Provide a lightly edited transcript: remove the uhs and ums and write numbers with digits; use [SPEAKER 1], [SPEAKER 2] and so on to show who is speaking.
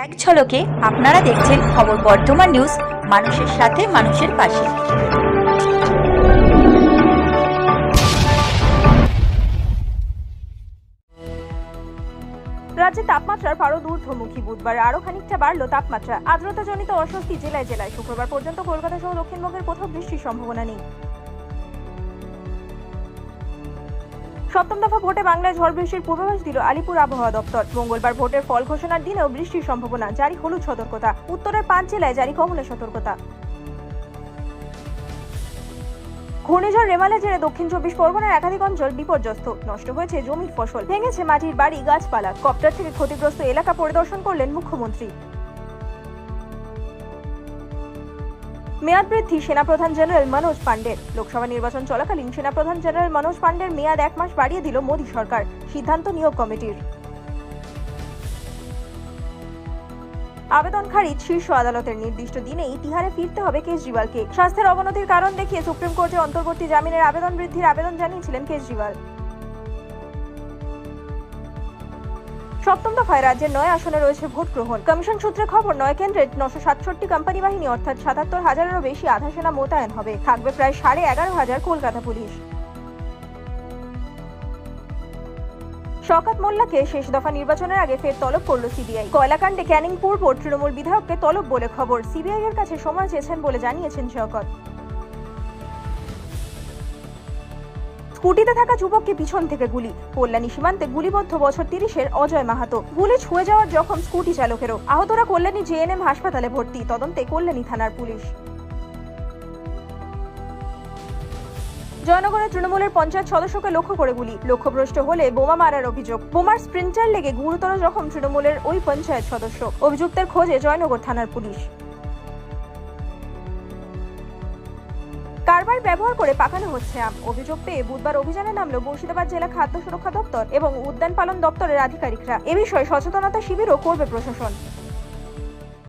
[SPEAKER 1] এক ঝলকে আপনারা দেখছেন খবর বর্ধমান নিউজ, মানুষের সাথে মানুষের পাশে।
[SPEAKER 2] রাজ্যে তাপমাত্রার পারদ ঊর্ধ্বমুখী। বুধবার আরো খানিকটা বাড়ল তাপমাত্রা। আর্দ্রতাজনিত অস্বস্তি জেলায় জেলায়। শুক্রবার পর্যন্ত কলকাতা সহ দক্ষিণবঙ্গের কোথাও বৃষ্টির সম্ভাবনা নেই। সপ্তম দফা ভোটে বাংলায় ঝড় বৃষ্টির পূর্বাভাস দিল আলিপুর আবহাওয়া দপ্তর। মঙ্গলবার ভোটের ফল ঘোষণার দিনেও বৃষ্টির সম্ভাবনা। জারি হলুদ সতর্কতা। উত্তরের 5 জেলায় জারি কমলা সতর্কতা। ঘূর্ণিঝড় রেমালের জেরে দক্ষিণ 24 পরগনার একাধিক অঞ্চল বিপর্যস্ত। নষ্ট হয়েছে জমির ফসল, ভেঙেছে মাটির বাড়ি, গাছপালা। কপ্টার থেকে ক্ষতিগ্রস্ত এলাকা পরিদর্শন করলেন মুখ্যমন্ত্রী। মেয়াদ বৃদ্ধি সেনাপ্রধান জেনারেল মনোজ পাণ্ডের। লোকসভা নির্বাচন চলাকালীন সেনাপ্রধান জেনারেল মনোজ পাণ্ডের মেয়াদ 1 মাস বাড়িয়ে দিল মোদী সরকার। সিদ্ধান্ত নিয়োগ কমিটির। আবেদন খারিজ। শীর্ষ আদালতের নির্দিষ্ট দিনেই তিহারে ফিরতে হবে কেজরিওয়ালকে। স্বাস্থ্যের অবনতির কারণ দেখিয়ে সুপ্রিম কোর্টে অন্তর্বর্তী জামিনের আবেদন বৃদ্ধির আবেদন জানিয়েছিলেন কেজরিওয়াল। সপ্তম দফায় রাজ্যের 9 আসনে রয়েছে ভোট গ্রহণ। কমিশন সূত্রে খবর, 9 কেন্দ্রে 967 কোম্পানি বাহিনী অর্থাৎ 77,000-এরও বেশি আধা সেনা মোতায়েন হবে। থাকবে প্রায় 11,500 কলকাতা পুলিশ। শওকত মোল্লাকে শেষ দফা নির্বাচনের আগে ফের তলব করল সিবিআই। কয়লাকাণ্ডে ক্যানিং পূর্ব তৃণমূল বিধায়ককে তলব বলে খবর। সিবিআই এর কাছে সময় চেয়েছেন বলে জানিয়েছেন শওকত। স্কুটিতে থাকা যুবককে পিছন থেকে গুলি। কল্যাণী সীমান্তে গুলিবদ্ধ বছর 30-এর অজয় মাহাতো। গুলি ছুঁয়ে যাওয়ার জখম স্কুটি চালকেরও। আহতরা কল্যাণী জেএনএম হাসপাতালে ভর্তি। তদন্তে কল্যাণী থানার পুলিশ। জয়নগরে তৃণমূলের পঞ্চায়েত সদস্যকে লক্ষ্য করে গুলি। লক্ষ্যভ্রষ্ট হলে বোমা মারার অভিযোগ। বোমার স্প্রিন্টার লেগে গুরুতর জখম তৃণমূলের ওই পঞ্চায়েত সদস্য। অভিযুক্তের খোঁজে জয়নগর থানার পুলিশ। কারবার ব্যবহার করে পাকানো হচ্ছে আম। অভিযোগ পেয়ে বুধবার অভিযানে নামল মুর্শিদাবাদ জেলা খাদ্য সুরক্ষা দপ্তর এবং উদ্যান পালন দপ্তরের আধিকারিকরা। এ বিষয়ে সচেতনতা শিবিরও করবে প্রশাসন।